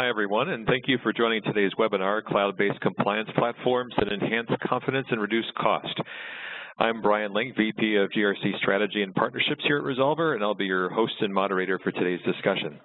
hi everyone, and thank you for joining today's webinar, Cloud-Based Compliance Platforms that Enhance Confidence and Reduce Cost. I'm Brian Link, VP of GRC Strategy and Partnerships here at Resolver, and I'll be your host and moderator for today's discussion.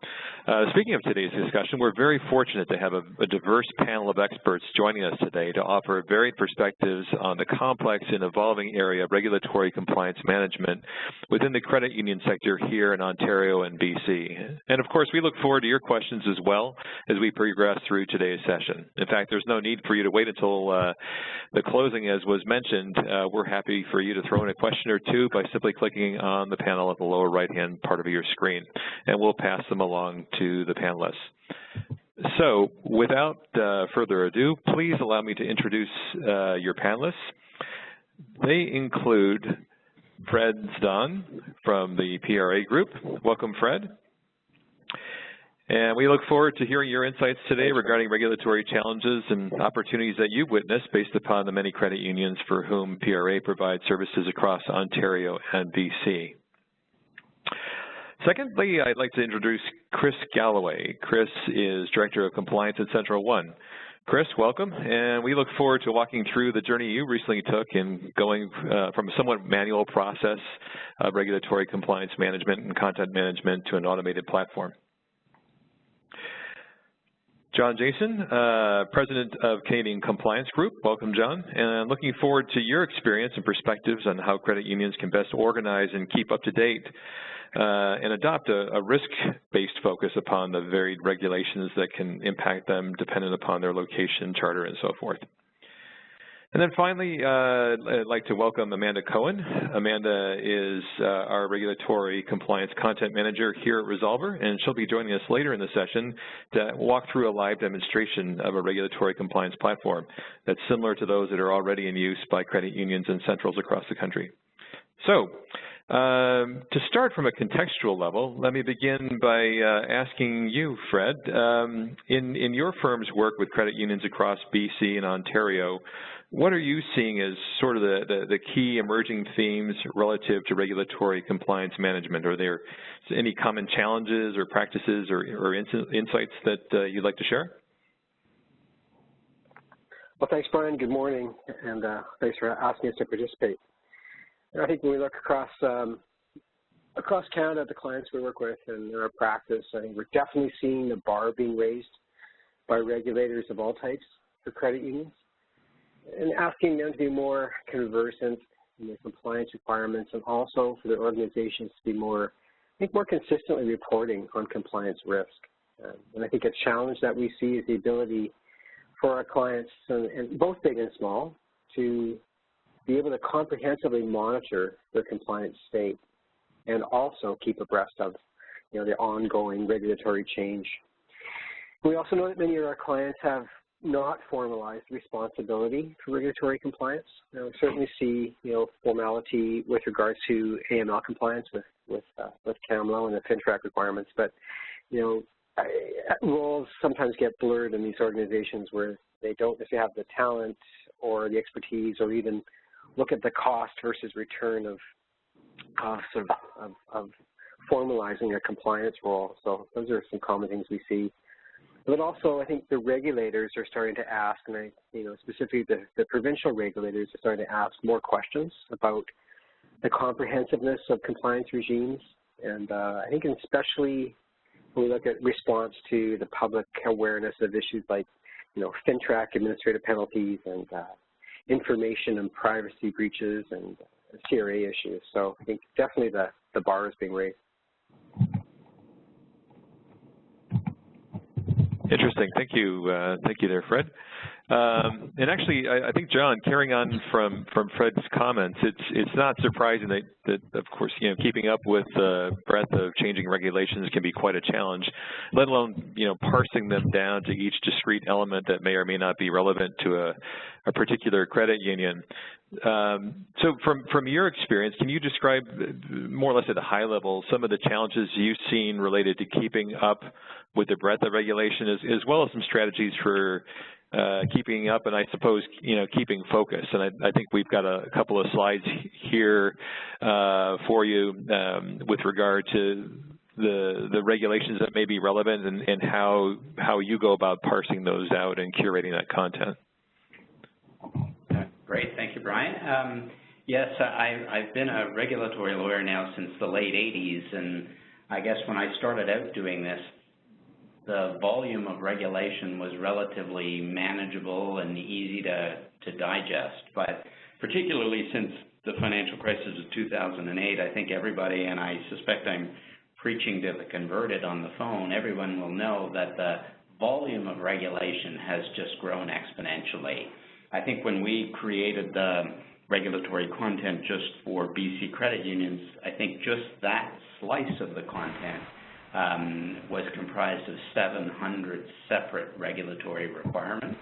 Speaking of today's discussion, we're very fortunate to have a diverse panel of experts joining us today to offer varied perspectives on the complex and evolving area of regulatory compliance management within the credit union sector here in Ontario and BC. And of course, we look forward to your questions as well as we progress through today's session. In fact, there's no need for you to wait until the closing, as was mentioned. We're happy for you to throw in a question or two by simply clicking on the panel at the lower right-hand part of your screen, and we'll pass them along to the panelists. So, without further ado, please allow me to introduce your panelists. They include Fred Zdon from the PRA Group. Welcome, Fred. And we look forward to hearing your insights today regarding regulatory challenges and opportunities that you've witnessed based upon the many credit unions for whom PRA provides services across Ontario and BC. Secondly, I'd like to introduce Chris Galloway. Chris is Director of Compliance at Central One. Chris, welcome, and we look forward to walking through the journey you recently took in going from a somewhat manual process of regulatory compliance management and content management to an automated platform. John Jason, President of Canadian Compliance Group. Welcome, John. And looking forward to your experience and perspectives on how credit unions can best organize and keep up to date and adopt a risk-based focus upon the varied regulations that can impact them dependent upon their location, charter, and so forth. And then finally, I'd like to welcome Amanda Cohen. Amanda is our Regulatory Compliance Content Manager here at Resolver, and she'll be joining us later in the session to walk through a live demonstration of a regulatory compliance platform that's similar to those that are already in use by credit unions and centrals across the country. So, to start from a contextual level, let me begin by asking you, Fred, in your firm's work with credit unions across BC and Ontario, what are you seeing as sort of the key emerging themes relative to regulatory compliance management? Are there any common challenges or practices or insights that you'd like to share? Well, thanks, Brian. Good morning, and thanks for asking us to participate. I think when we look across Canada at the clients we work with and our practice, I think we're definitely seeing the bar being raised by regulators of all types for credit unions, and asking them to be more conversant in their compliance requirements, and also for their organizations to be more consistently reporting on compliance risk. And I think a challenge that we see is the ability for our clients, and both big and small, to be able to comprehensively monitor their compliance state and also keep abreast of the ongoing regulatory change. We also know that many of our clients have not formalized responsibility for regulatory compliance. We certainly see formality with regards to AML compliance with CAMLO and the FINTRAC requirements, but roles sometimes get blurred in these organizations where they don't necessarily have the talent or the expertise or even look at the cost versus return of costs of formalizing a compliance role. So those are some common things we see. But also, I think the regulators are starting to ask, and specifically the provincial regulators are starting to ask more questions about the comprehensiveness of compliance regimes. And I think especially when we look at response to the public awareness of issues like, FINTRAC administrative penalties and information and privacy breaches and CRA issues. So I think definitely the bar is being raised. Interesting. Thank you. Thank you there, Fred. And actually, I think, John, carrying on from Fred's comments, it's not surprising that of course, keeping up with the breadth of changing regulations can be quite a challenge, let alone, parsing them down to each discrete element that may or may not be relevant to a particular credit union. So from your experience, can you describe more or less at a high level some of the challenges you've seen related to keeping up with the breadth of regulation, as well as some strategies for keeping up and I suppose, keeping focus? And I think we've got a couple of slides here for you with regard to the regulations that may be relevant, and how you go about parsing those out and curating that content. Great, thank you, Brian. Yes, I've been a regulatory lawyer now since the late 80s, and I guess when I started out doing this, the volume of regulation was relatively manageable and easy to digest. But particularly since the financial crisis of 2008, I think everybody, and I suspect I'm preaching to the converted on the phone, everyone will know that the volume of regulation has just grown exponentially. I think when we created the regulatory content just for BC credit unions, I think just that slice of the content was comprised of 700 separate regulatory requirements.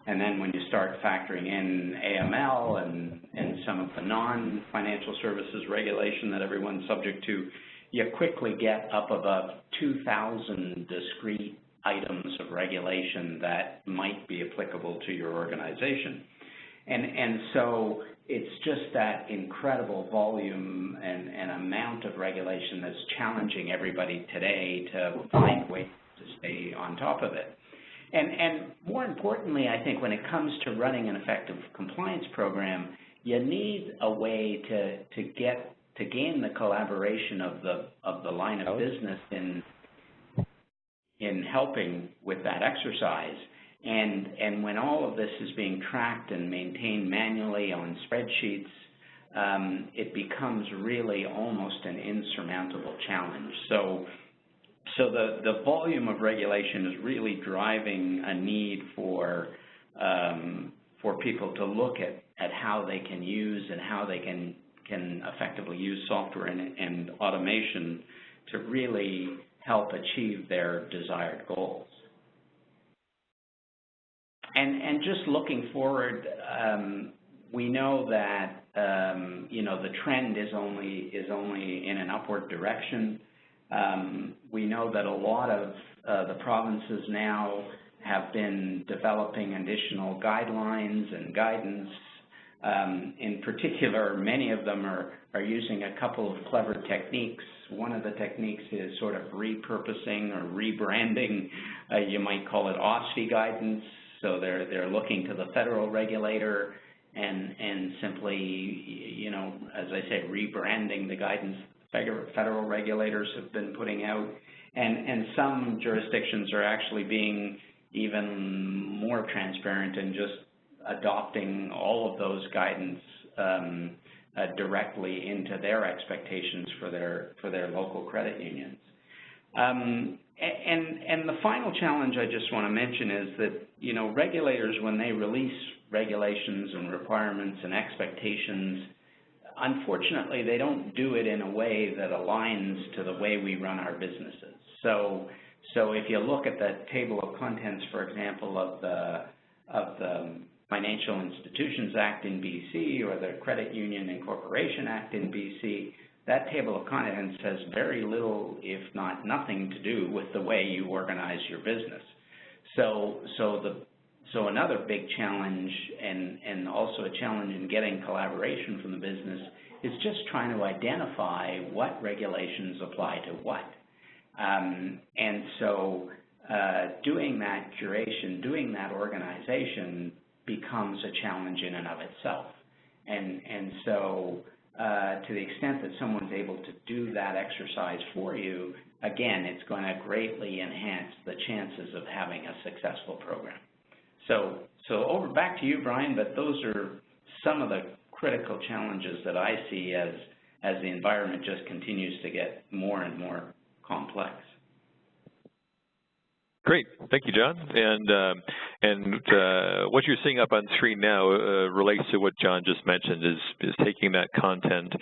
And then when you start factoring in AML and some of the non-financial services regulation that everyone's subject to, you quickly get up above 2,000 discrete items of regulation that might be applicable to your organization. And so it's just that incredible volume and amount of regulation that's challenging everybody today to find ways to stay on top of it. And more importantly, I think when it comes to running an effective compliance program, you need a way to gain the collaboration of the line of business in helping with that exercise. And when all of this is being tracked and maintained manually on spreadsheets, it becomes really almost an insurmountable challenge. So the volume of regulation is really driving a need for people to look at how they can use and how they can effectively use software and automation to really help achieve their desired goals. And just looking forward, we know that the trend is only in an upward direction. We know that a lot of the provinces now have been developing additional guidelines and guidance. In particular, many of them are using a couple of clever techniques. One of the techniques is sort of repurposing or rebranding. You might call it OSFI guidance. So they're looking to the federal regulator and simply, as I say, rebranding the guidance federal regulators have been putting out. And some jurisdictions are actually being even more transparent and just adopting all of those guidance directly into their expectations for their local credit unions. And the final challenge I just want to mention is that, regulators, when they release regulations and requirements and expectations, unfortunately, they don't do it in a way that aligns to the way we run our businesses. So if you look at the table of contents, for example, of the Financial Institutions Act in BC or the Credit Union and Corporation Act in BC, that table of contents has very little, if not nothing, to do with the way you organize your business. So another big challenge and also a challenge in getting collaboration from the business is just trying to identify what regulations apply to what. And so doing that curation, doing that organization becomes a challenge in and of itself. And so to the extent that someone's able to do that exercise for you, again, it's going to greatly enhance the chances of having a successful program. So over back to you, Brian, but those are some of the critical challenges that I see as the environment just continues to get more and more complex. Great, thank you, John. And what you're seeing up on screen now relates to what John just mentioned, is taking that content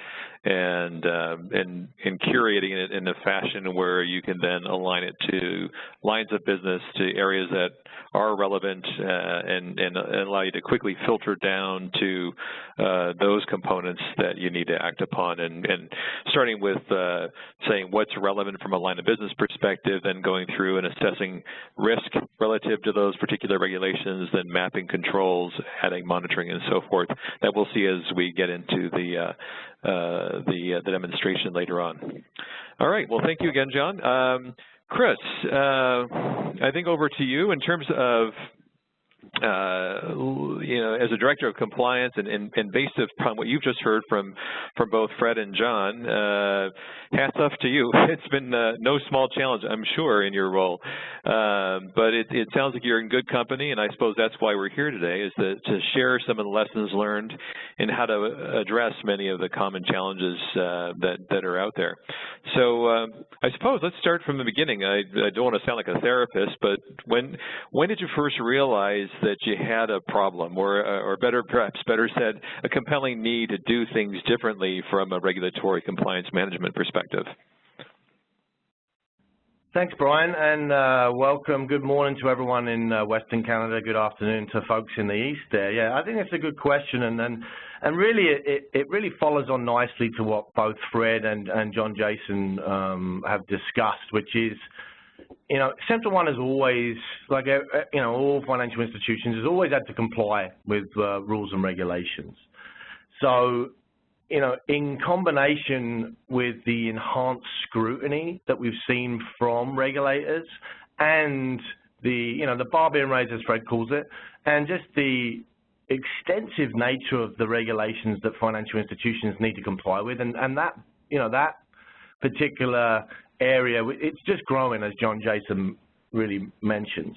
and curating it in a fashion where you can then align it to lines of business, to areas that are relevant, and allow you to quickly filter down to those components that you need to act upon, and starting with saying what's relevant from a line of business perspective, then going through and assessing risk relative to those particular regulations, then mapping controls, adding monitoring, and so forth, that we'll see as we get into the demonstration later on. All right, well, thank you again, John. Chris, I think over to you in terms of as a director of compliance and based upon what you've just heard from both Fred and John, hats off to you. It's been no small challenge, I'm sure, in your role. But it sounds like you're in good company, and I suppose that's why we're here today, is to share some of the lessons learned and how to address many of the common challenges that are out there. So I suppose let's start from the beginning. I don't want to sound like a therapist, but when did you first realize that you had a problem, or perhaps better said, a compelling need to do things differently from a regulatory compliance management perspective? Thanks, Brian, and welcome. Good morning to everyone in Western Canada. Good afternoon to folks in the East there. Yeah, I think that's a good question, and really it really follows on nicely to what both Fred and John Jason have discussed, which is, Central One has always, like, all financial institutions, has always had to comply with rules and regulations. So, in combination with the enhanced scrutiny that we've seen from regulators and the bar being raised, as Fred calls it, and just the extensive nature of the regulations that financial institutions need to comply with, and that, that particular area, it's just growing, as John Jason really mentions.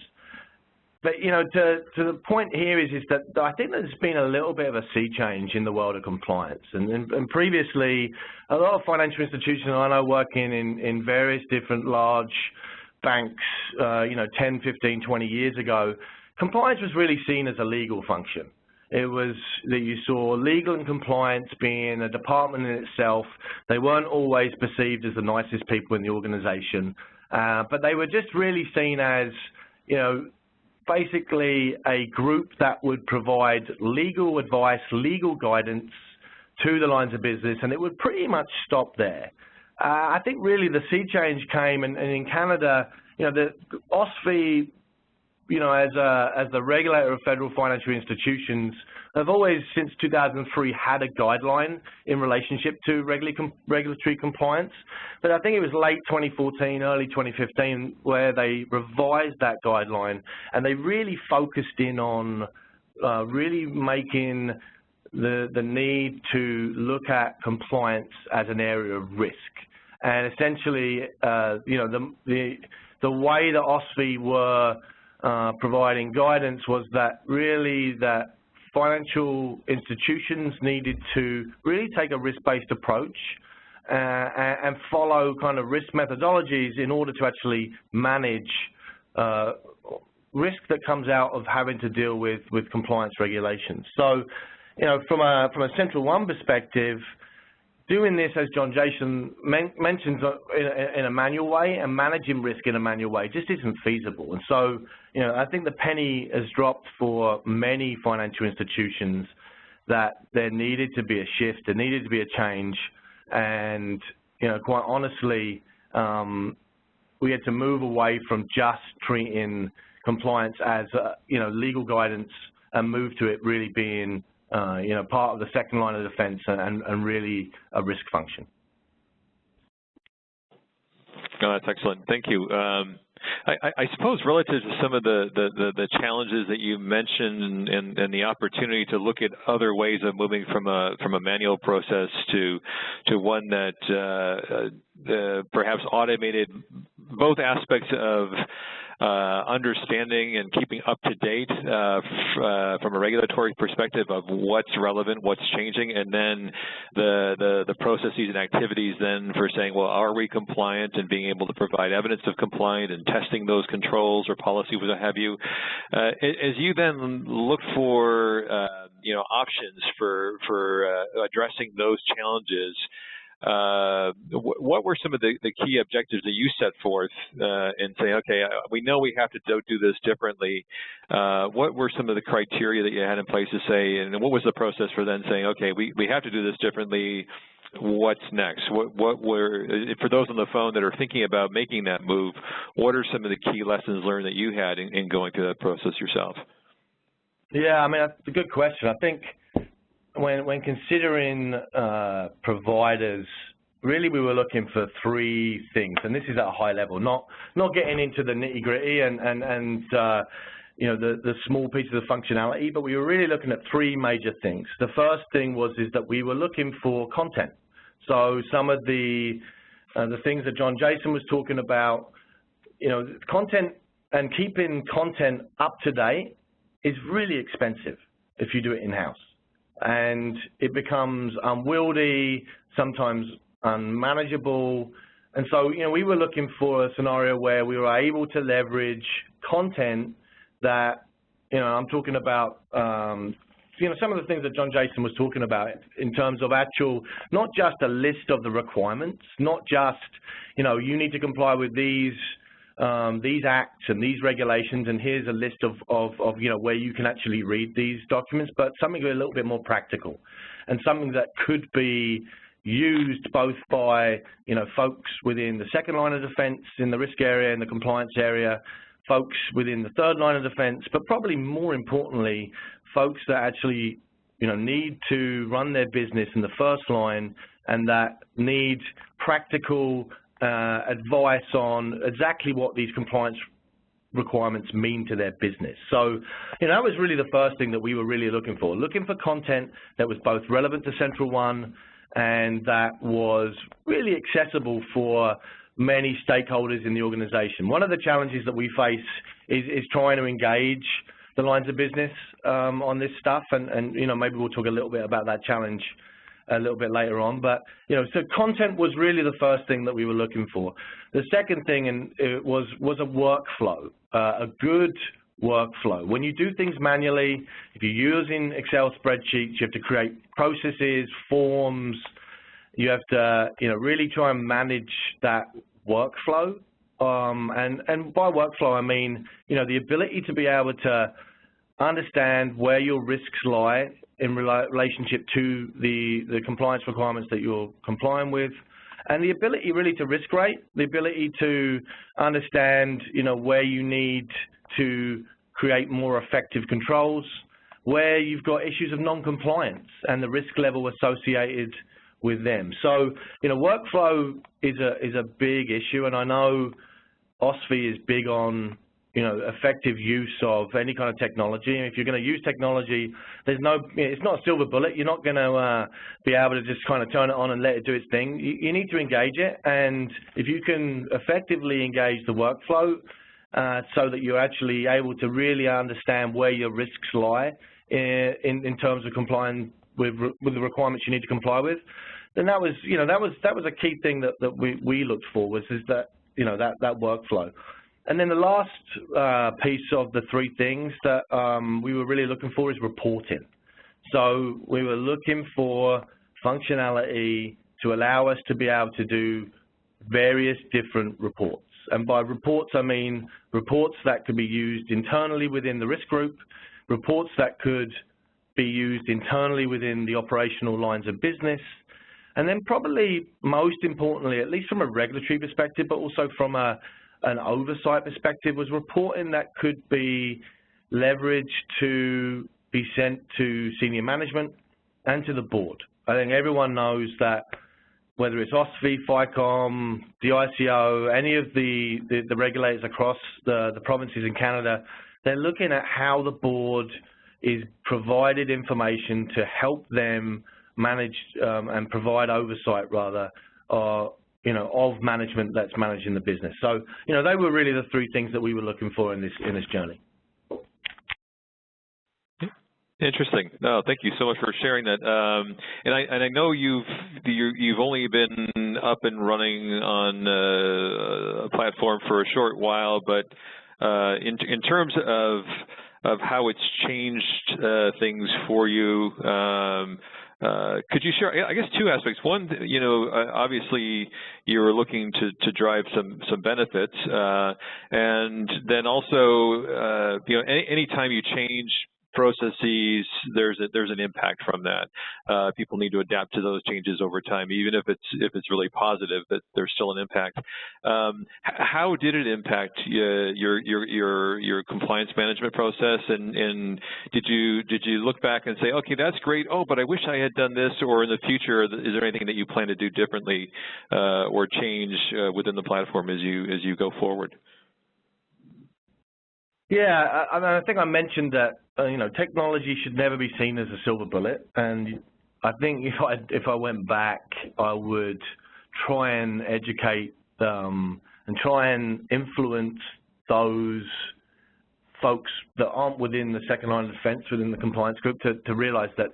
But, to the point here is that I think there's been a little bit of a sea change in the world of compliance. And previously, a lot of financial institutions I know working in various different large banks, 10, 15, 20 years ago, compliance was really seen as a legal function. It was that you saw legal and compliance being a department in itself. They weren't always perceived as the nicest people in the organization, but they were just really seen as, basically a group that would provide legal advice, legal guidance to the lines of business, and it would pretty much stop there. I think really the sea change came, and in Canada, the OSFI, as the regulator of federal financial institutions, have always, since 2003, had a guideline in relationship to regulatory compliance. But I think it was late 2014, early 2015, where they revised that guideline, and they really focused in on really making the need to look at compliance as an area of risk. And essentially, the way that OSFI were providing guidance was that really that financial institutions needed to really take a risk-based approach and follow kind of risk methodologies in order to actually manage risk that comes out of having to deal with compliance regulations. So, from a Central One perspective, doing this, as John Jason mentions, in a manual way and managing risk in a manual way just isn't feasible. And so, I think the penny has dropped for many financial institutions that there needed to be a shift, there needed to be a change, and, quite honestly, we had to move away from just treating compliance as, legal guidance and move to it really being part of the second line of defense and really a risk function. Oh, that's excellent. Thank you. I suppose relative to some of the challenges that you mentioned and the opportunity to look at other ways of moving from a manual process to one that perhaps automated both aspects of understanding and keeping up to date from a regulatory perspective of what's relevant, what's changing, and then the processes and activities then for saying, well, are we compliant, and being able to provide evidence of compliance and testing those controls or policy, what have you. As you then look for options for addressing those challenges, what were some of the key objectives that you set forth and say, okay, we know we have to do this differently. What were some of the criteria that you had in place to say, and what was the process for then saying, okay, we have to do this differently. what's next? What were, for those on the phone that are thinking about making that move, what are some of the key lessons learned that you had in going through that process yourself? Yeah, I mean, that's a good question. I think when considering providers, really we were looking for three things, and this is at a high level, not getting into the nitty-gritty and you know, the small pieces of functionality, but we were really looking at three major things. The first thing is that we were looking for content. So some of the things that John Jason was talking about, you know, content and keeping content up to date is really expensive if you do it in-house. And it becomes unwieldy, sometimes unmanageable. And so, you know, we were looking for a scenario where we were able to leverage content that, you know, I'm talking about, you know, some of the things that John Jason was talking about in terms of actual, not just a list of the requirements, not just, you know, you need to comply with these acts and these regulations, and here's a list of you know, where you can actually read these documents, but something a little bit more practical and something that could be used both by, you know, folks within the second line of defense in the risk area and the compliance area, folks within the third line of defense, but probably more importantly, folks that actually, you know, need to run their business in the first line and that need practical advice on exactly what these compliance requirements mean to their business. So, you know, that was really the first thing that we were really looking for content that was both relevant to Central One and that was really accessible for many stakeholders in the organization. One of the challenges that we face is trying to engage the lines of business on this stuff, and you know, maybe we'll talk a little bit about that challenge a little bit later on. But you know, so content was really the first thing that we were looking for. The second thing was a workflow, a good workflow. When you do things manually, if you're using Excel spreadsheets, you have to create processes, forms. You have to, you know, really try and manage that workflow. And by workflow, I mean, you know, the ability to be able to understand where your risks lie in relationship to the compliance requirements that you're complying with, and the ability really to risk rate, the ability to understand, you know, where you need to create more effective controls, where you've got issues of non-compliance and the risk level associated with them. So, you know, workflow is a big issue, and I know OSFI is big on, you know, effective use of any kind of technology. And if you're going to use technology, there's no, it's not a silver bullet. You're not going to be able to just kind of turn it on and let it do its thing. You need to engage it, and if you can effectively engage the workflow so that you're actually able to really understand where your risks lie in terms of complying with the requirements you need to comply with, then that was, you know, that was a key thing that we looked for, was that, you know, that workflow. And then the last piece of the three things that we were really looking for is reporting. So we were looking for functionality to allow us to be able to do various different reports. And by reports, I mean reports that could be used internally within the risk group, reports that could be used internally within the operational lines of business, and then probably most importantly, at least from a regulatory perspective, but also from an oversight perspective, was reporting that could be leveraged to be sent to senior management and to the board. I think everyone knows that whether it's OSFI, FICOM, the ICO, any of the regulators across the provinces in Canada, they're looking at how the board is provided information to help them manage and provide oversight, rather, you know, of management that's managing the business. So, you know, they were really the three things that we were looking for in this journey. Interesting. No, thank you so much for sharing that. And I know you've only been up and running on a platform for a short while, but in terms of how it's changed things for you, could you share, I guess, two aspects. One, you know, obviously you were looking to drive some benefits, and then also, you know, any time you change processes, there's an impact from that. People need to adapt to those changes over time, even if it's really positive, but there's still an impact. How did it impact your compliance management process? And did you look back and say, okay, that's great. Oh, but I wish I had done this. Or in the future, is there anything that you plan to do differently or change within the platform as you go forward? Yeah, I think I mentioned that technology should never be seen as a silver bullet, and I think if I went back, I would try and educate and try and influence those folks that aren't within the second line of defense within the compliance group to realize that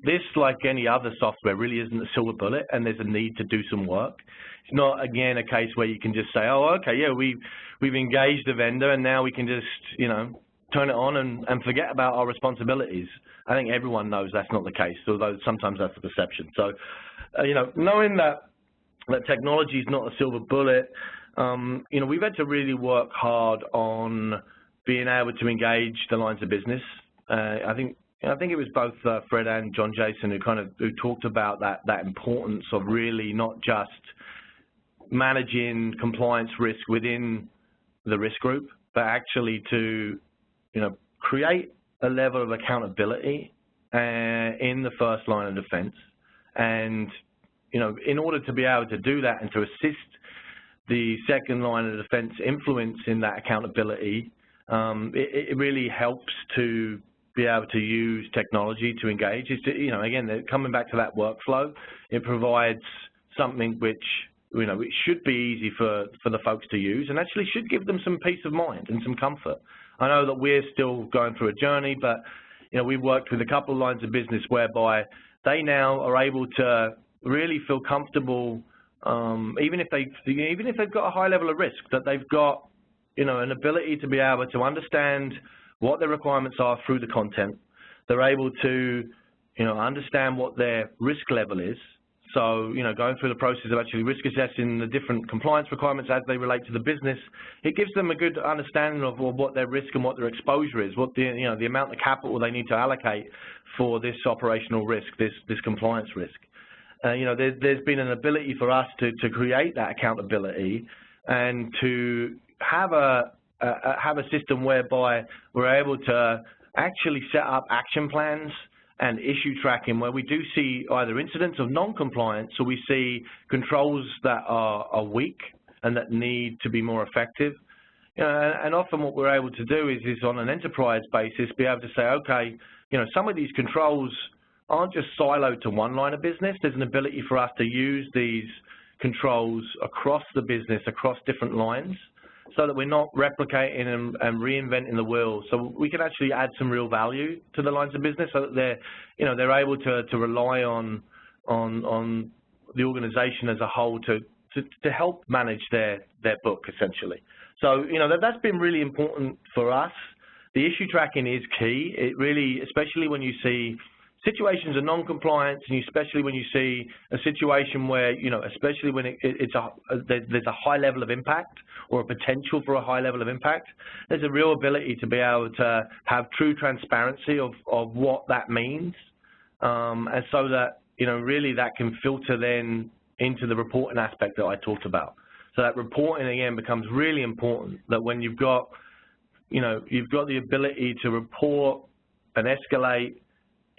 this, like any other software, really isn't a silver bullet, and there's a need to do some work. It's not, again, a case where you can just say, oh, okay, yeah, we've engaged a vendor, and now we can just, turn it on and forget about our responsibilities. I think everyone knows that's not the case, although sometimes that's the perception. So, knowing that technology is not a silver bullet, we've had to really work hard on being able to engage the lines of business. I think it was both Fred and John Jason who talked about that importance of really not just managing compliance risk within the risk group, but actually to create a level of accountability in the first line of defense. And in order to be able to do that and to assist the second line of defense influence in that accountability, it really helps to be able to use technology to engage. It's, again, coming back to that workflow, it provides something which, it should be easy for the folks to use and actually should give them some peace of mind and some comfort. I know that we're still going through a journey, but, we've worked with a couple of lines of business whereby they now are able to really feel comfortable, even if they've got a high level of risk, that they've got, an ability to be able to understand what their requirements are through the content. They're able to, understand what their risk level is. So, going through the process of actually risk assessing the different compliance requirements as they relate to the business, it gives them a good understanding of what their risk and what their exposure is, what the amount of capital they need to allocate for this operational risk, this compliance risk. There's been an ability for us to create that accountability and to have a system whereby we're able to actually set up action plans and issue tracking where we do see either incidents of non-compliance or we see controls that are weak and that need to be more effective. And often what we're able to do is on an enterprise basis be able to say, okay, some of these controls aren't just siloed to one line of business. There's an ability for us to use these controls across the business, across different lines, so that we're not replicating and reinventing the wheel. So we can actually add some real value to the lines of business so that they're able to rely on the organization as a whole to help manage their book, essentially. So, that's been really important for us. The issue tracking is key. It really, especially when you see situations of non-compliance, and especially when you see a situation where, especially when there's a high level of impact or a potential for a high level of impact, there's a real ability to be able to have true transparency of what that means, and so that, really that can filter then into the reporting aspect that I talked about. So that reporting, again, becomes really important, that when you've got the ability to report and escalate,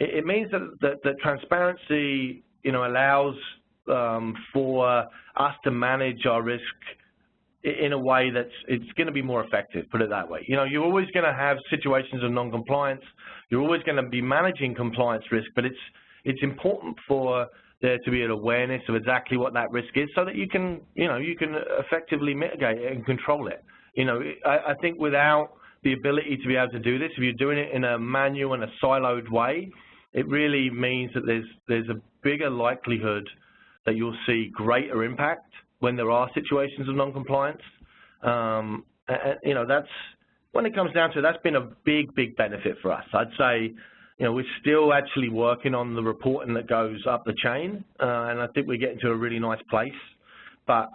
it means that transparency, allows for us to manage our risk in a way it's going to be more effective, put it that way. You're always going to have situations of non-compliance. You're always going to be managing compliance risk, but it's important for there to be an awareness of exactly what that risk is so that you can effectively mitigate it and control it. I think without the ability to be able to do this, if you're doing it in a manual and a siloed way, it really means that there's a bigger likelihood that you'll see greater impact when there are situations of non-compliance. That's when it comes down to it, that's been a big benefit for us. I'd say, we're still actually working on the reporting that goes up the chain, and I think we're getting to a really nice place. But,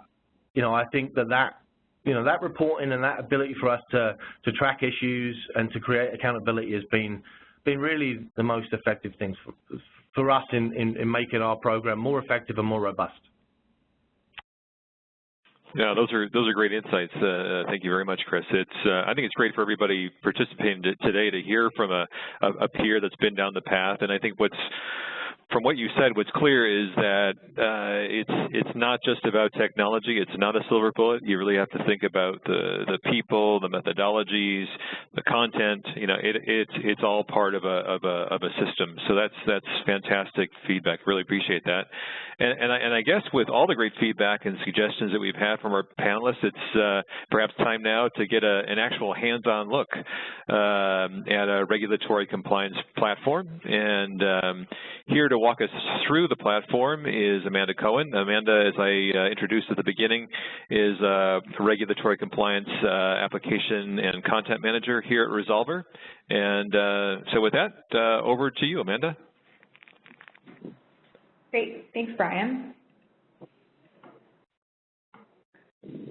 I think that that reporting and that ability for us to track issues and to create accountability has been really the most effective things for us in making our program more effective and more robust. Yeah, those are great insights. Thank you very much, Chris. I think it's great for everybody participating today to hear from a peer that's been down the path. And I think from what you said, what's clear is that it's not just about technology. It's not a silver bullet. You really have to think about the people, the methodologies, the content. It's all part of a system. So that's fantastic feedback. Really appreciate that. And I guess with all the great feedback and suggestions that we've had from our panelists, it's perhaps time now to get an actual hands-on look at a regulatory compliance platform. And here to walk us through the platform is Amanda Cohen. Amanda, as I introduced at the beginning, is a regulatory compliance application and content manager here at Resolver. And so with that, over to you, Amanda. Great. Thanks, Brian.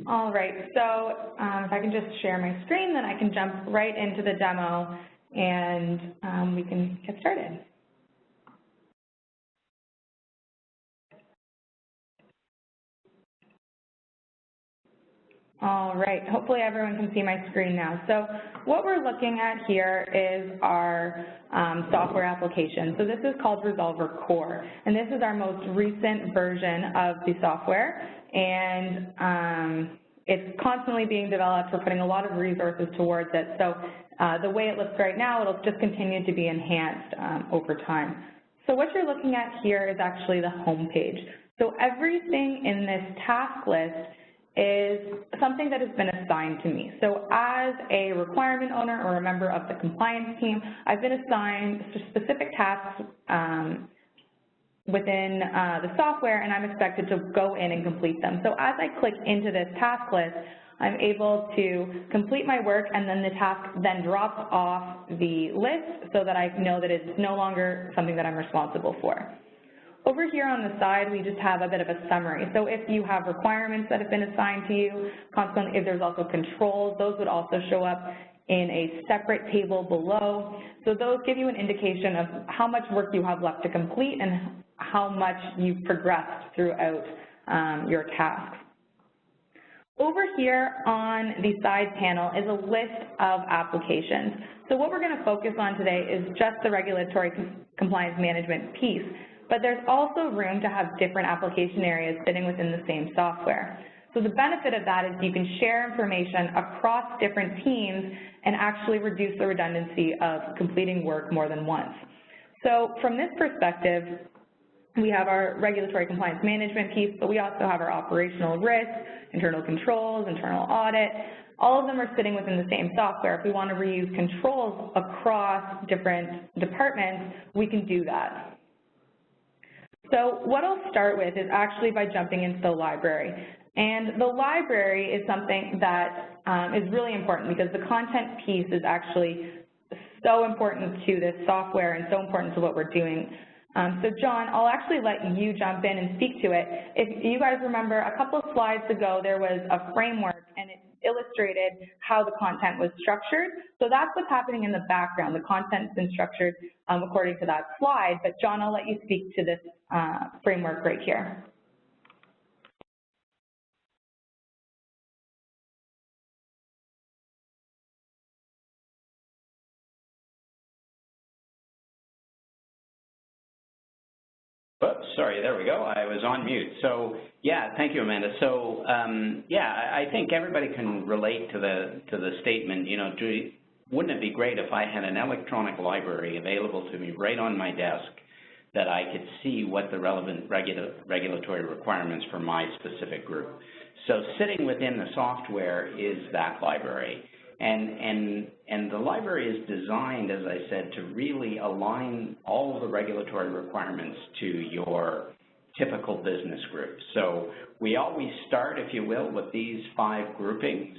All right. So if I can just share my screen, then I can jump right into the demo, and we can get started. All right, hopefully everyone can see my screen now. So what we're looking at here is our software application. So this is called Resolver Core, and this is our most recent version of the software, and it's constantly being developed. We're putting a lot of resources towards it. So the way it looks right now, it'll just continue to be enhanced over time. So what you're looking at here is actually the home page. So everything in this task list is something that has been assigned to me. So as a requirement owner or a member of the compliance team, I've been assigned specific tasks within the software, and I'm expected to go in and complete them. So as I click into this task list, I'm able to complete my work, and then the task then drops off the list so that I know that it's no longer something that I'm responsible for. Over here on the side, we just have a bit of a summary. So if you have requirements that have been assigned to you, constantly, if there's also controls, those would also show up in a separate table below. So those give you an indication of how much work you have left to complete and how much you've progressed throughout your tasks. Over here on the side panel is a list of applications. So what we're going to focus on today is just the regulatory compliance management piece. But there's also room to have different application areas sitting within the same software. So the benefit of that is you can share information across different teams and actually reduce the redundancy of completing work more than once. So from this perspective, we have our regulatory compliance management piece, but we also have our operational risk, internal controls, internal audit. All of them are sitting within the same software. If we want to reuse controls across different departments, we can do that. So what I'll start with is actually by jumping into the library. And the library is something that is really important because the content piece is actually so important to this software and so important to what we're doing. So John, I'll actually let you jump in and speak to it. If you guys remember, a couple of slides ago, there was a framework and it illustrated how the content was structured. So that's what's happening in the background. The content's been structured according to that slide. But John, I'll let you speak to this framework right here. Oops, sorry, there we go. I was on mute. So, yeah, thank you, Amanda. So, yeah, I think everybody can relate to the statement. You know, wouldn't it be great if I had an electronic library available to me right on my desk that I could see what the relevant regulatory requirements for my specific group? So, sitting within the software is that library. And the library is designed, as I said, to really align all of the regulatory requirements to your typical business group. So we always start, if you will, with these 5 groupings,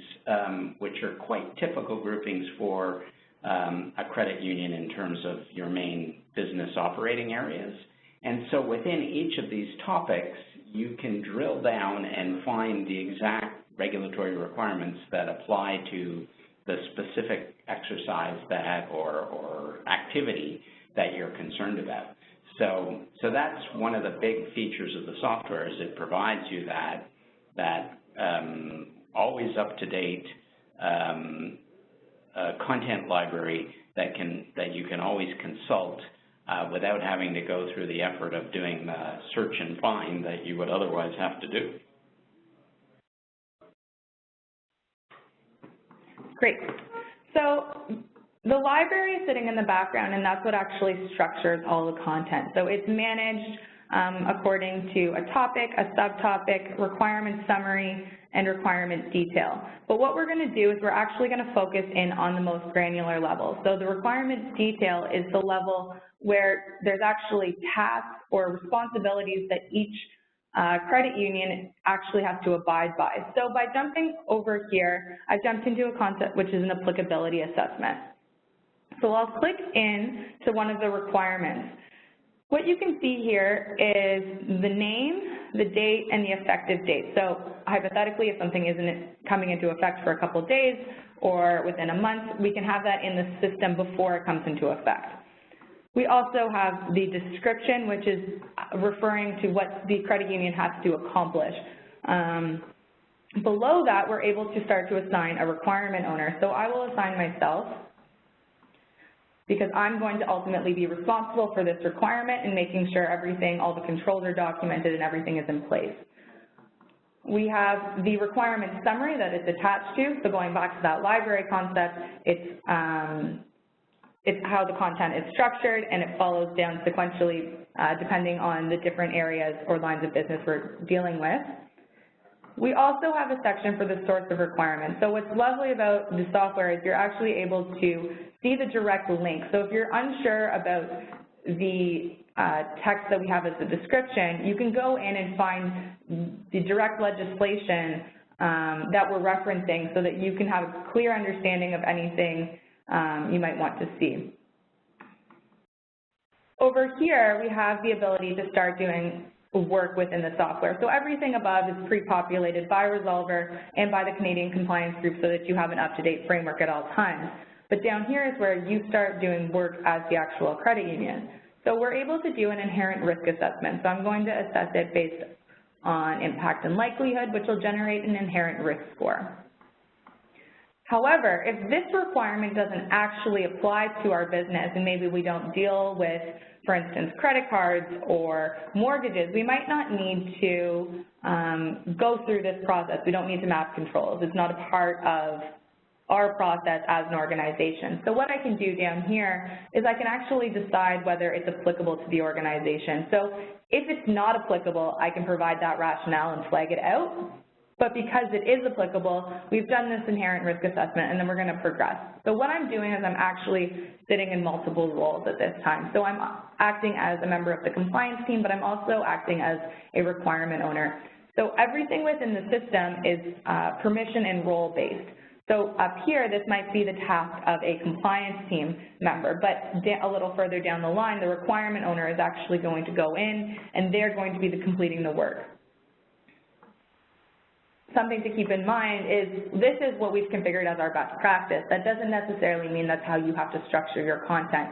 which are quite typical groupings for a credit union in terms of your main business operating areas. And so within each of these topics, you can drill down and find the exact regulatory requirements that apply to the specific exercise that or activity that you're concerned about. So that's one of the big features of the software, is it provides you that always up-to-date content library that you can always consult without having to go through the effort of doing the search and find that you would otherwise have to do. Great. So the library is sitting in the background, and that's what actually structures all the content. So it's managed according to a topic, a subtopic, requirement summary, and requirement detail. But what we're going to do is we're actually going to focus in on the most granular level. So the requirements detail is the level where there's actually tasks or responsibilities that each credit union actually has to abide by. So by jumping over here, I've jumped into a concept which is an applicability assessment. So I'll click in to one of the requirements. What you can see here is the name, the date, and the effective date. So hypothetically, if something isn't coming into effect for a couple of days or within a month, we can have that in the system before it comes into effect. We also have the description, which is referring to what the credit union has to accomplish. Below that, we're able to start to assign a requirement owner. So I will assign myself, because I'm going to ultimately be responsible for this requirement and making sure everything, all the controls are documented and everything is in place. We have the requirement summary that it's attached to. So going back to that library concept, it's how the content is structured, and it follows down sequentially depending on the different areas or lines of business we're dealing with. We also have a section for the source of requirements. So what's lovely about the software is you're actually able to see the direct link. So if you're unsure about the text that we have as the description, you can go in and find the direct legislation that we're referencing so that you can have a clear understanding of anything you might want to see. Over here, we have the ability to start doing work within the software. So everything above is pre-populated by Resolver and by the Canadian Compliance Group so that you have an up-to-date framework at all times. But down here is where you start doing work as the actual credit union. So we're able to do an inherent risk assessment. So I'm going to assess it based on impact and likelihood, which will generate an inherent risk score. However, if this requirement doesn't actually apply to our business and maybe we don't deal with, for instance, credit cards or mortgages, we might not need to go through this process. We don't need to map controls. It's not a part of our process as an organization. So what I can do down here is I can actually decide whether it's applicable to the organization. So if it's not applicable, I can provide that rationale and flag it out. But because it is applicable, we've done this inherent risk assessment, and then we're going to progress. So what I'm doing is I'm actually sitting in multiple roles at this time. So I'm acting as a member of the compliance team, but I'm also acting as a requirement owner. So everything within the system is permission and role-based. So up here, this might be the task of a compliance team member, but a little further down the line, the requirement owner is actually going to go in, and they're going to be completing the work. Something to keep in mind is this is what we've configured as our best practice. That doesn't necessarily mean that's how you have to structure your content.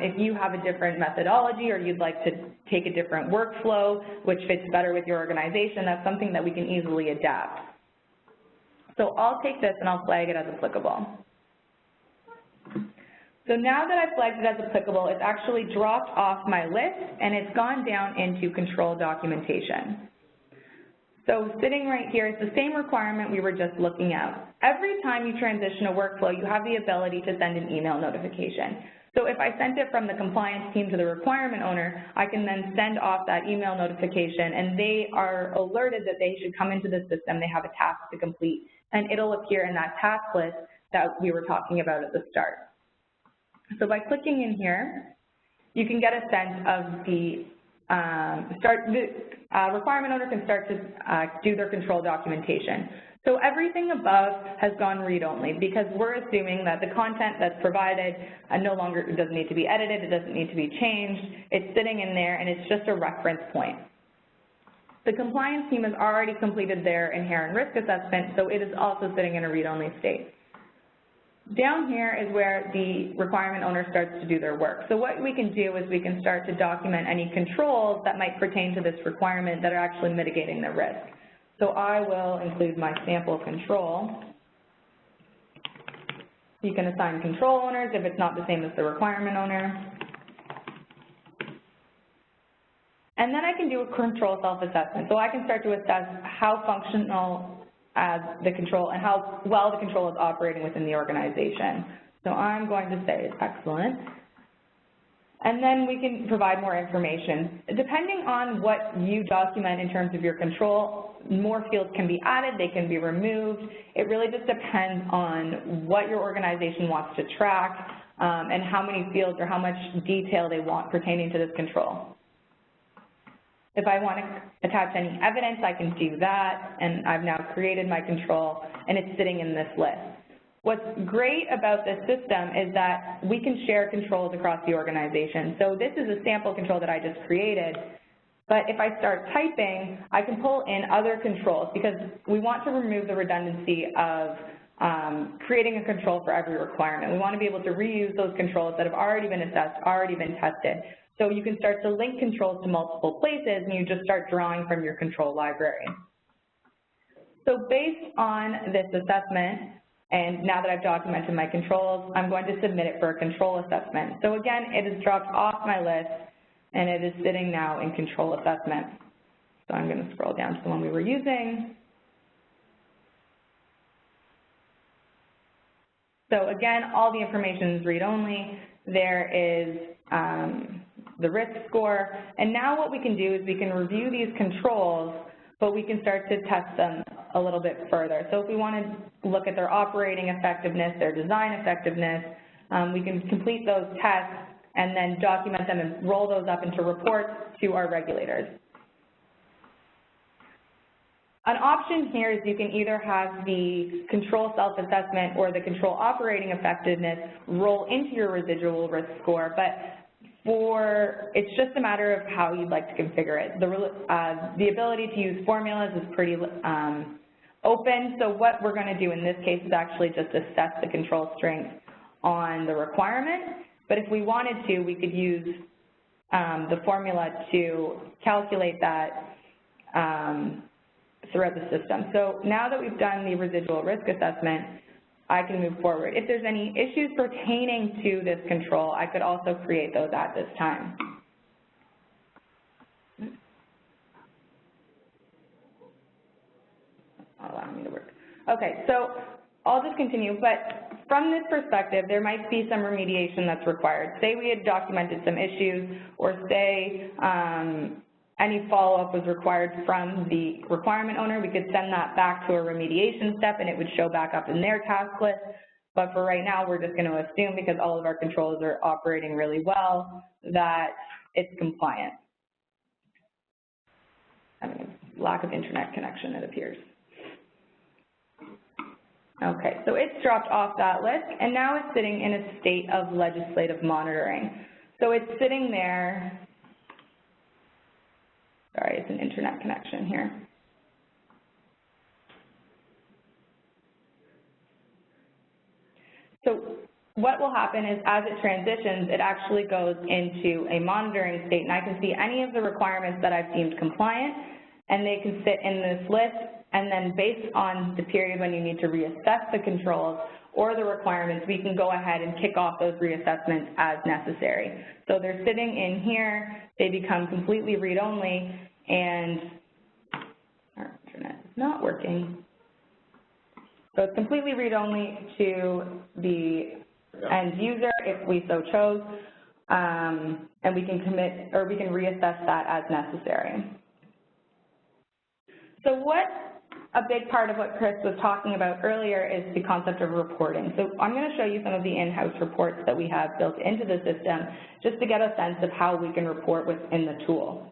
If you have a different methodology or you'd like to take a different workflow which fits better with your organization, that's something that we can easily adapt. So I'll take this and I'll flag it as applicable. So now that I've flagged it as applicable, it's actually dropped off my list and it's gone down into control documentation. So sitting right here is the same requirement we were just looking at. Every time you transition a workflow, you have the ability to send an email notification. So if I sent it from the compliance team to the requirement owner, I can then send off that email notification, and they are alerted that they should come into the system. They have a task to complete, and it'll appear in that task list that we were talking about at the start. So by clicking in here, you can get a sense of the requirement owner can start to do their control documentation. So everything above has gone read-only because we're assuming that the content that's provided no longer doesn't need to be edited, it doesn't need to be changed, it's sitting in there and it's just a reference point. The compliance team has already completed their inherent risk assessment, so it is also sitting in a read-only state. Down here is where the requirement owner starts to do their work. So what we can do is we can start to document any controls that might pertain to this requirement that are actually mitigating the risk. So I will include my sample control. You can assign control owners if it's not the same as the requirement owner. And then I can do a control self-assessment. So I can start to assess how functional as the control and how well the control is operating within the organization. So I'm going to say it's excellent. And then we can provide more information. Depending on what you document in terms of your control, more fields can be added, they can be removed. It really just depends on what your organization wants to track and how many fields or how much detail they want pertaining to this control. If I want to attach any evidence, I can do that, and I've now created my control, and it's sitting in this list. What's great about this system is that we can share controls across the organization. So this is a sample control that I just created, but if I start typing, I can pull in other controls because we want to remove the redundancy of creating a control for every requirement. We want to be able to reuse those controls that have already been assessed, already been tested. So you can start to link controls to multiple places, and you just start drawing from your control library. So based on this assessment, and now that I've documented my controls, I'm going to submit it for a control assessment. So again, it is dropped off my list, and it is sitting now in control assessment. So I'm going to scroll down to the one we were using. So again, all the information is read-only. There is the risk score, and now what we can do is we can review these controls, but we can start to test them a little bit further. So if we want to look at their operating effectiveness, their design effectiveness, we can complete those tests and then document them and roll those up into reports to our regulators. An option here is you can either have the control self-assessment or the control operating effectiveness roll into your residual risk score, but it's just a matter of how you'd like to configure it. The ability to use formulas is pretty open, so what we're going to do in this case is actually just assess the control strength on the requirement, but if we wanted to, we could use the formula to calculate that throughout the system. So now that we've done the residual risk assessment, I can move forward. If there's any issues pertaining to this control, I could also create those at this time. Allow me to work. Okay, so I'll just continue, but from this perspective, there might be some remediation that's required. Say we had documented some issues, or say any follow-up was required from the requirement owner, we could send that back to a remediation step and it would show back up in their task list. But for right now, we're just going to assume, because all of our controls are operating really well, that it's compliant. I mean, lack of internet connection, it appears. Okay, so it's dropped off that list, and now it's sitting in a state of legislative monitoring. So it's sitting there. Sorry, it's an internet connection here. So what will happen is, as it transitions, it actually goes into a monitoring state, and I can see any of the requirements that I've deemed compliant, and they can sit in this list, and then based on the period when you need to reassess the controls or the requirements, we can go ahead and kick off those reassessments as necessary. So they're sitting in here, they become completely read-only, and our internet is not working. So it's completely read-only to the end user if we so chose, and we can commit, or we can reassess that as necessary. So a big part of what Chris was talking about earlier is the concept of reporting. So I'm going to show you some of the in-house reports that we have built into the system just to get a sense of how we can report within the tool.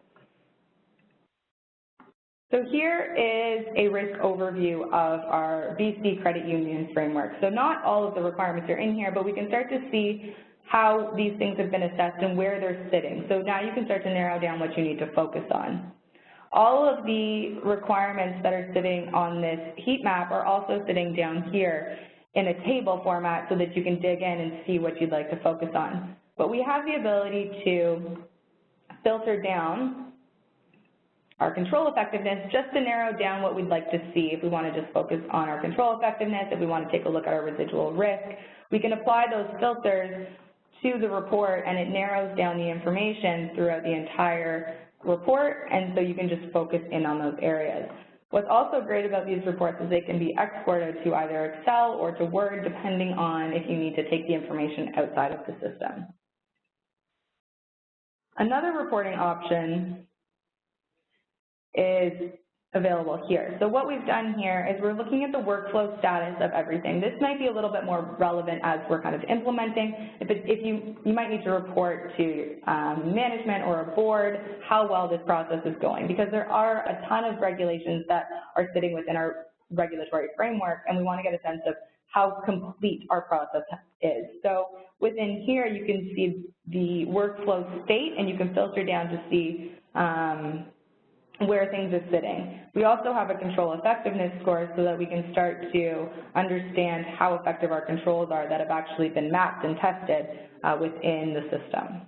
So here is a risk overview of our BC Credit Union framework. So not all of the requirements are in here, but we can start to see how these things have been assessed and where they're sitting. So now you can start to narrow down what you need to focus on. All of the requirements that are sitting on this heat map are also sitting down here in a table format so that you can dig in and see what you'd like to focus on. But we have the ability to filter down our control effectiveness just to narrow down what we'd like to see. If we want to just focus on our control effectiveness, if we want to take a look at our residual risk, we can apply those filters to the report, and it narrows down the information throughout the entire report, and so you can just focus in on those areas. What's also great about these reports is they can be exported to either Excel or to Word, depending on if you need to take the information outside of the system. Another reporting option is available here. So what we've done here is we're looking at the workflow status of everything. This might be a little bit more relevant as we're kind of implementing. If you might need to report to management or a board how well this process is going, because there are a ton of regulations that are sitting within our regulatory framework, and we want to get a sense of how complete our process is. So within here, you can see the workflow state, and you can filter down to see where things are sitting. We also have a control effectiveness score so that we can start to understand how effective our controls are that have actually been mapped and tested within the system.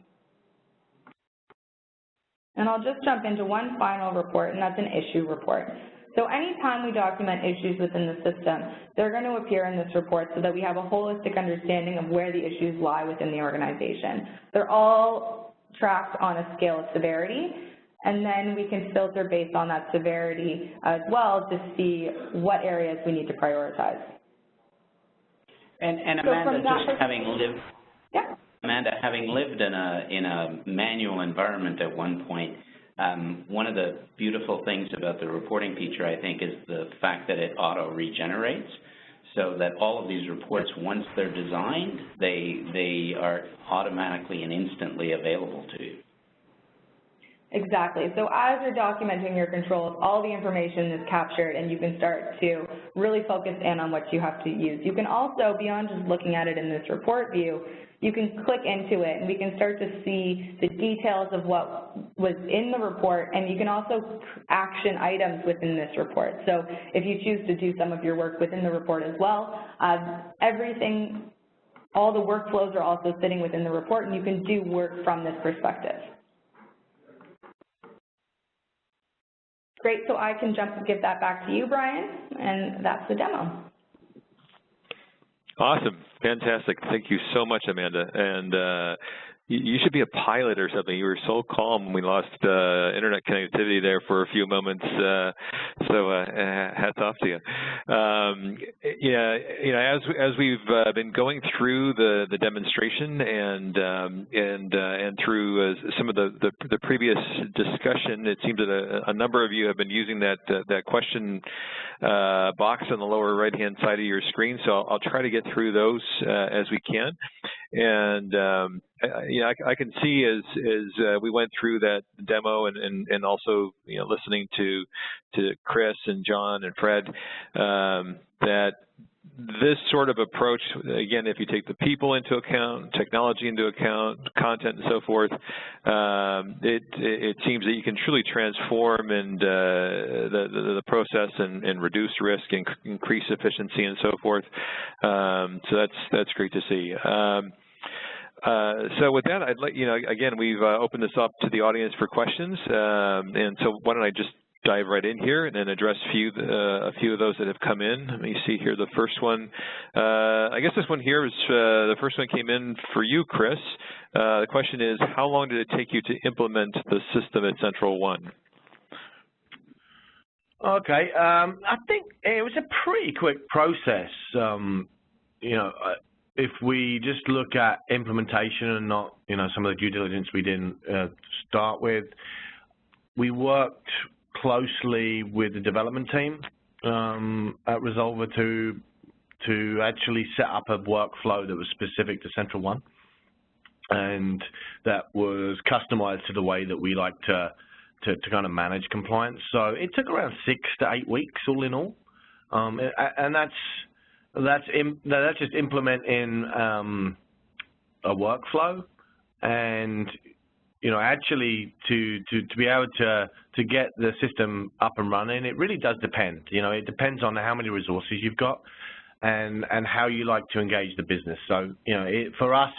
And I'll just jump into one final report, and that's an issue report. So anytime we document issues within the system, they're going to appear in this report so that we have a holistic understanding of where the issues lie within the organization. They're all tracked on a scale of severity, and then we can filter based on that severity as well to see what areas we need to prioritize. And Amanda, just having lived, yeah. Amanda, having lived in a manual environment at one point, one of the beautiful things about the reporting feature, I think, is the fact that it auto-regenerates, so that all of these reports, once they're designed, they are automatically and instantly available to you. Exactly. So as you're documenting your controls, all the information is captured, and you can start to really focus in on what you have to use. You can also, beyond just looking at it in this report view, you can click into it, and we can start to see the details of what was in the report, and you can also action items within this report. So if you choose to do some of your work within the report as well, all the workflows are also sitting within the report, and you can do work from this perspective. Great, so I can give that back to you, Brian, and that's the demo. Awesome, fantastic. Thank you so much, Amanda. And you should be a pilot or something. You were so calm when we lost internet connectivity there for a few moments. So hats off to you. Yeah, as we've been going through the demonstration and through some of the previous discussion, it seems that a number of you have been using that question box on the lower right-hand side of your screen. So I'll try to get through those as we can. And I can see as we went through that demo and also listening to Chris and John and Fred that this sort of approach, again, if you take the people into account, technology into account, content and so forth, it seems that you can truly transform and the process and reduce risk and increase efficiency and so forth. So that's great to see. So with that, I'd like, again, we've opened this up to the audience for questions, and so why don't I just dive right in here and then address a few of those that have come in. Let me see here. The first one, I guess this one here is the first one came in for you, Chris. The question is, how long did it take you to implement the system at Central One? Okay, I think it was a pretty quick process. If we just look at implementation and not, some of the due diligence we didn't start with, we worked closely with the development team at Resolver to actually set up a workflow that was specific to Central One, and that was customized to the way that we like to kind of manage compliance. So it took around 6 to 8 weeks all in all, and that's just implementing a workflow, and actually to be able to get the system up and running, it really does depend. It depends on how many resources you've got and how you like to engage the business. So, for us,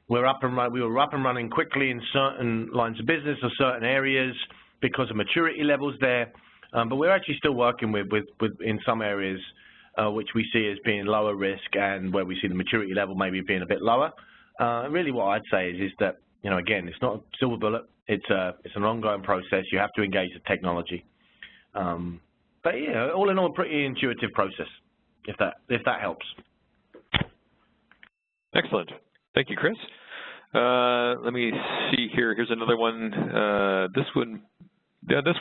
we were up and running quickly in certain lines of business or certain areas because of maturity levels there. But we're actually still working with in some areas which we see as being lower risk and where we see the maturity level maybe being a bit lower. Really what I'd say is that, again, it's not a silver bullet. It's an ongoing process. You have to engage the technology. But, all in all, a pretty intuitive process, if that helps. Excellent. Thank you, Chris. Let me see here. Here's another one. This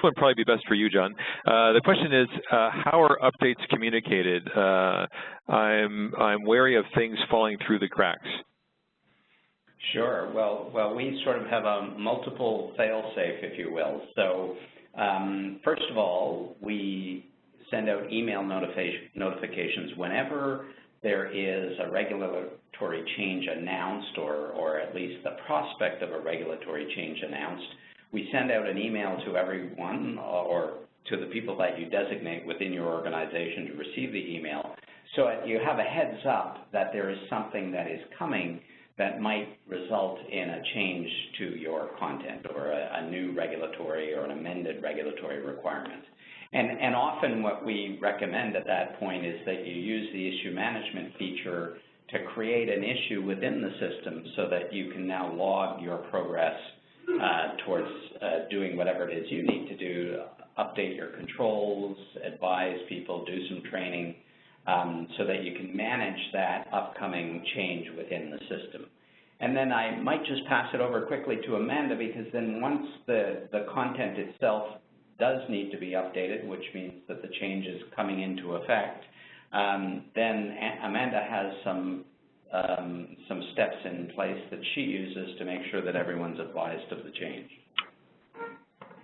would probably be best for you, John. The question is, how are updates communicated? I'm wary of things falling through the cracks. Sure. Well, we sort of have a multiple fail-safe, if you will. So, first of all, we send out email notifications whenever there is a regulatory change announced, or at least the prospect of a regulatory change announced. We send out an email to everyone or to the people that you designate within your organization to receive the email, so you have a heads up that there is something that is coming that might result in a change to your content or a new regulatory or an amended regulatory requirement. And often what we recommend at that point is that you use the issue management feature to create an issue within the system so that you can now log your progress towards doing whatever it is you need to do, update your controls, advise people, do some training, so that you can manage that upcoming change within the system. And then I might just pass it over quickly to Amanda, because then once the content itself does need to be updated, which means that the change is coming into effect, then Amanda has some steps in place that she uses to make sure that everyone's advised of the change.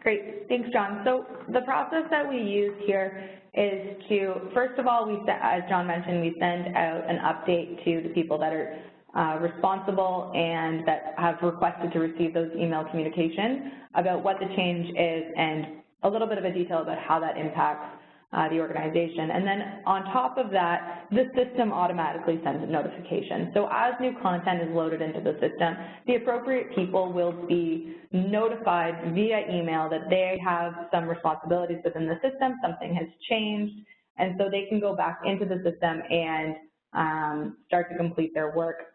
Great. Thanks, John. So the process that we use here is to, first of all, as John mentioned, we send out an update to the people that are responsible and that have requested to receive those email communications about what the change is and a little bit of a detail about how that impacts the organization. And then on top of that, the system automatically sends a notification. So as new content is loaded into the system, the appropriate people will be notified via email that they have some responsibilities within the system, something has changed, and so they can go back into the system and start to complete their work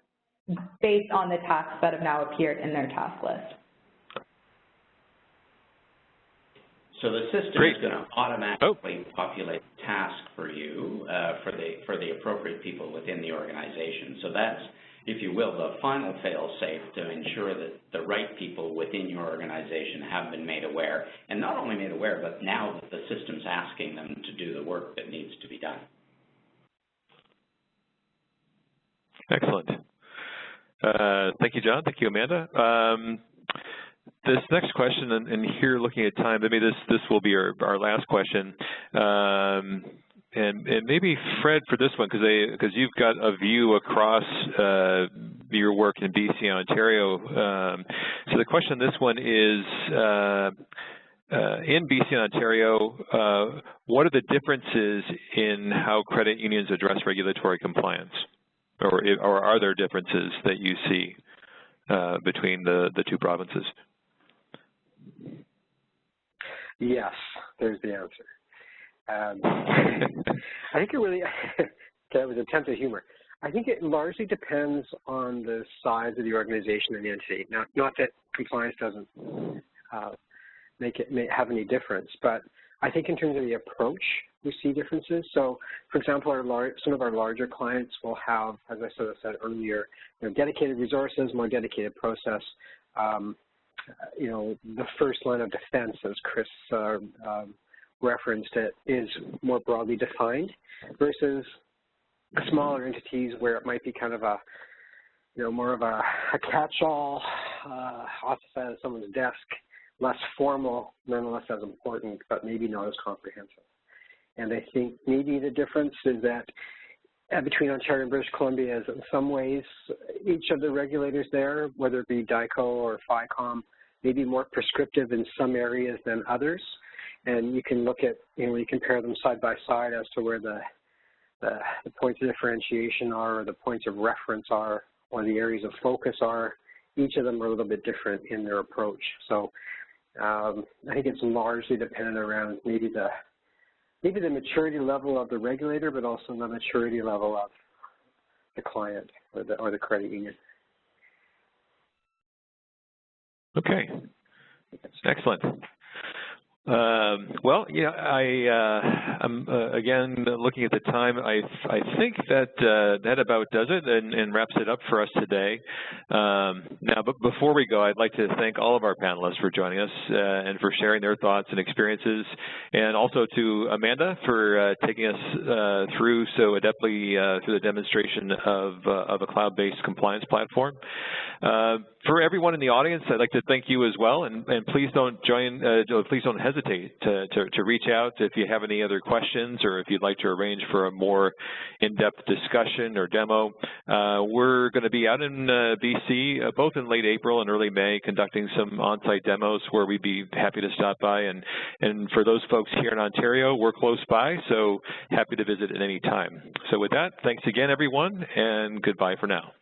based on the tasks that have now appeared in their task list. So the system is going to automatically populate a task for you for the appropriate people within the organization. So that's, if you will, the final fail-safe to ensure that the right people within your organization have been made aware, and not only made aware, but now that the system's asking them to do the work that needs to be done. Excellent. Thank you, John. Thank you, Amanda. This next question, and here looking at time, maybe this will be our last question, and maybe Fred for this one, because you've got a view across your work in BC and Ontario. So the question on this one is, in BC and Ontario, what are the differences in how credit unions address regulatory compliance, or are there differences that you see between the two provinces? Yes, there's the answer. I think it really, that was an attempt at humor. I think it largely depends on the size of the organization and the entity. Now, not that compliance doesn't have any difference, but I think in terms of the approach, we see differences. So, for example, some of our larger clients will have, as I sort of said earlier, dedicated resources, more dedicated process. The first line of defense, as Chris referenced it, is more broadly defined versus smaller entities where it might be kind of a, more of a catch-all off the side of someone's desk, less formal, nonetheless as important, but maybe not as comprehensive. And I think maybe the difference is that between Ontario and British Columbia is in some ways each of the regulators there, whether it be DICO or FICOM, may be more prescriptive in some areas than others. And you can look at, you compare them side by side as to where the points of differentiation are, or the points of reference are, or the areas of focus are. Each of them are a little bit different in their approach. So I think it's largely dependent around maybe the maturity level of the regulator, but also the maturity level of the client or the credit union. Okay, excellent. Well, yeah, I'm again looking at the time. I think that about does it and wraps it up for us today. Now, but before we go, I'd like to thank all of our panelists for joining us and for sharing their thoughts and experiences, and also to Amanda for taking us through so adeptly through the demonstration of a cloud-based compliance platform. For everyone in the audience, I'd like to thank you as well, and please don't hesitate to reach out if you have any other questions, or if you'd like to arrange for a more in-depth discussion or demo. We're going to be out in BC both in late April and early May conducting some on-site demos where we'd be happy to stop by, and for those folks here in Ontario, we're close by, so happy to visit at any time. So with that, thanks again everyone, and goodbye for now.